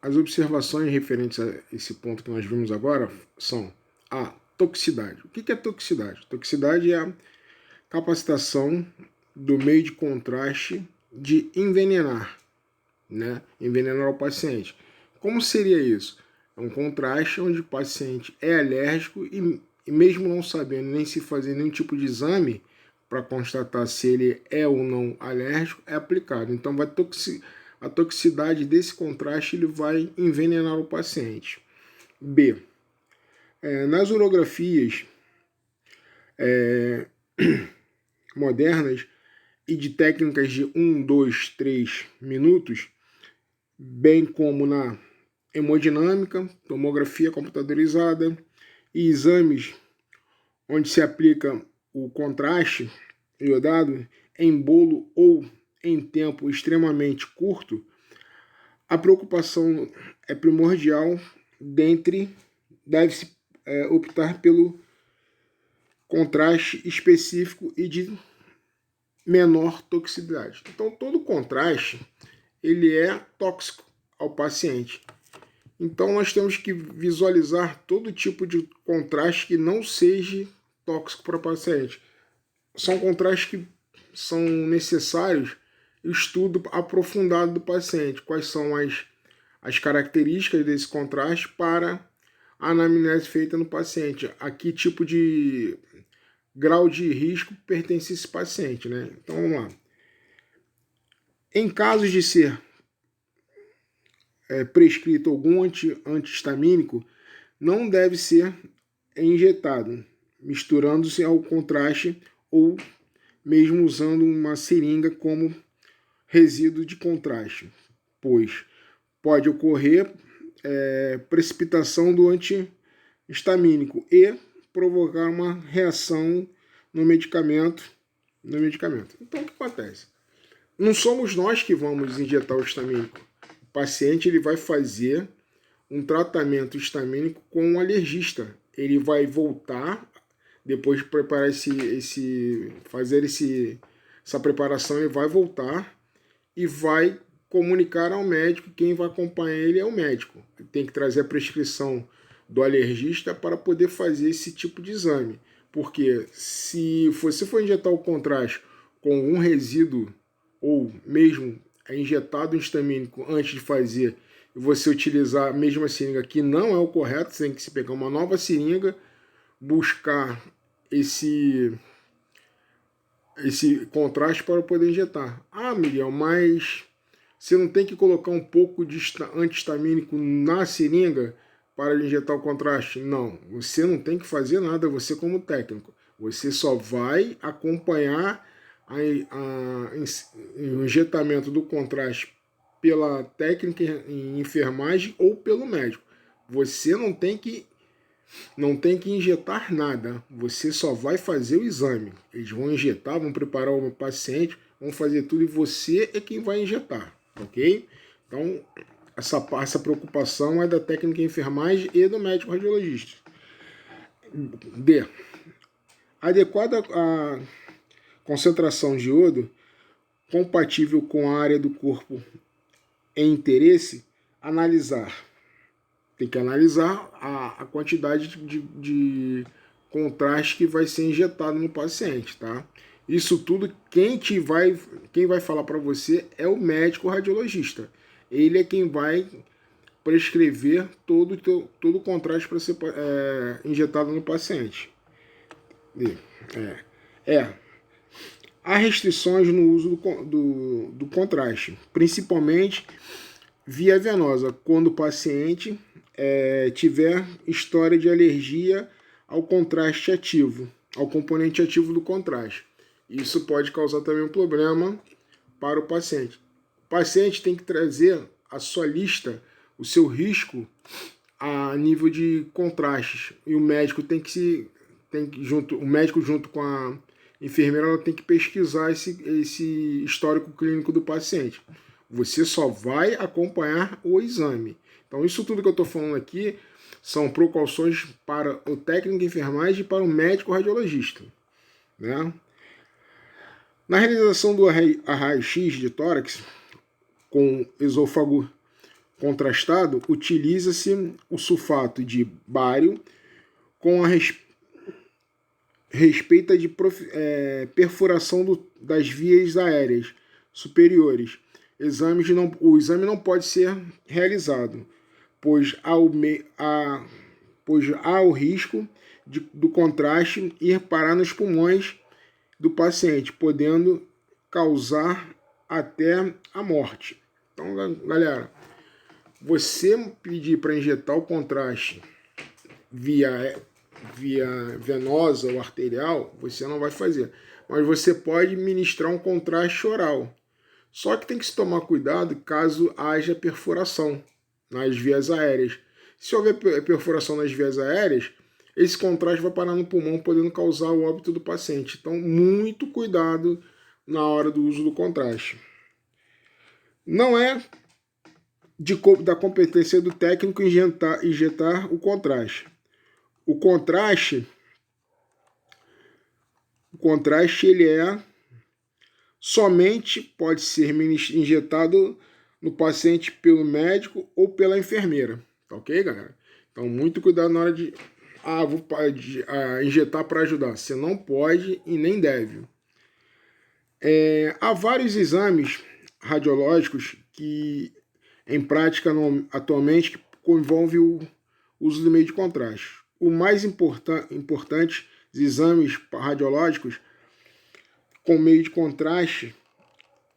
As observações referentes a esse ponto que nós vimos agora são a toxicidade. O que é toxicidade? Toxicidade é a capacitação do meio de contraste de envenenar, né? Envenenar o paciente. Como seria isso? É um contraste onde o paciente é alérgico e mesmo não sabendo nem se fazer nenhum tipo de exame para constatar se ele é ou não alérgico, é aplicado. Então a toxicidade desse contraste ele vai envenenar o paciente. B. Nas urografias modernas e de técnicas de 1, 2, 3 minutos, bem como na hemodinâmica, tomografia computadorizada e exames onde se aplica o contraste iodado em bolo ou em tempo extremamente curto, a preocupação é primordial deve-se optar pelo contraste específico e de menor toxicidade. Então, todo contraste ele é tóxico ao paciente. Então, nós temos que visualizar todo tipo de contraste que não seja tóxico para o paciente. São contrastes que são necessários estudo aprofundado do paciente. Quais são as características desse contraste para a anamnese feita no paciente. A que tipo de grau de risco pertence esse paciente, né? Então, vamos lá. Em casos de ser prescrito algum antihistamínico, não deve ser injetado, misturando-se ao contraste ou mesmo usando uma seringa como resíduo de contraste, pois pode ocorrer precipitação do antihistamínico e provocar uma reação no medicamento. Então, o que acontece? Não somos nós que vamos injetar o histamínico. O paciente ele vai fazer um tratamento histamínico com um alergista. Ele vai voltar, depois de preparar essa preparação, ele vai voltar e vai comunicar ao médico. Quem vai acompanhar ele é o médico. Ele tem que trazer a prescrição do alergista para poder fazer esse tipo de exame. Porque se você for injetar o contraste com um resíduo ou mesmo injetado um histamínico antes de fazer e você utilizar a mesma seringa, que não é o correto, você tem que se pegar uma nova seringa, buscar esse contraste para poder injetar. Ah, Miguel, mas você não tem que colocar um pouco de antihistamínico na seringa para injetar o contraste? Não, você não tem que fazer nada, você como técnico. Você só vai acompanhar o injetamento do contraste pela técnica em enfermagem ou pelo médico. Você não tem que injetar nada, você só vai fazer o exame. Eles vão injetar, vão preparar o paciente, vão fazer tudo e você é quem vai injetar, ok? Então, essa preocupação é da técnica em enfermagem e do médico radiologista. D. Adequada a concentração de iodo compatível com a área do corpo em interesse, analisar. Tem que analisar a quantidade de contraste que vai ser injetado no paciente, tá? Isso tudo, quem vai falar para você é o médico radiologista. Ele é quem vai prescrever todo o contraste para ser injetado no paciente. Há restrições no uso do contraste, principalmente via venosa, quando o paciente tiver história de alergia ao contraste ativo, ao componente ativo do contraste. Isso pode causar também um problema para o paciente. O paciente tem que trazer a sua lista, o seu risco a nível de contrastes, e o médico o médico junto com a enfermeira, ela tem que pesquisar esse histórico clínico do paciente. Você só vai acompanhar o exame. Então, isso tudo que eu estou falando aqui são precauções para o técnico de enfermagem e para o médico radiologista, né? Na realização do raio-x de tórax com esôfago contrastado, utiliza-se o sulfato de bário com a respeito de perfuração das vias aéreas superiores. O exame não pode ser realizado, pois há o risco do contraste ir parar nos pulmões do paciente, podendo causar até a morte. Então, galera, você pedir para injetar o contraste via venosa ou arterial, você não vai fazer. Mas você pode ministrar um contraste oral. Só que tem que se tomar cuidado caso haja perfuração nas vias aéreas. Se houver perfuração nas vias aéreas, esse contraste vai parar no pulmão, podendo causar o óbito do paciente. Então, muito cuidado na hora do uso do contraste. Não é da competência do técnico injetar o contraste. O contraste ele somente pode ser injetado no paciente pelo médico ou pela enfermeira. Tá ok, galera? Então, muito cuidado na hora de injetar para ajudar. Você não pode e nem deve. Há vários exames radiológicos que em prática atualmente que envolve o uso do meio de contraste. O mais importante, os exames radiológicos com meio de contraste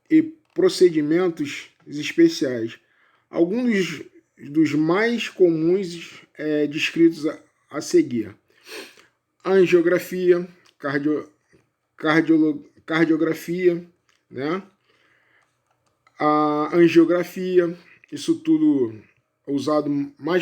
e procedimentos especiais. Alguns dos mais comuns descritos a seguir: angiografia, cardiografia, né? A angiografia, isso tudo usado mais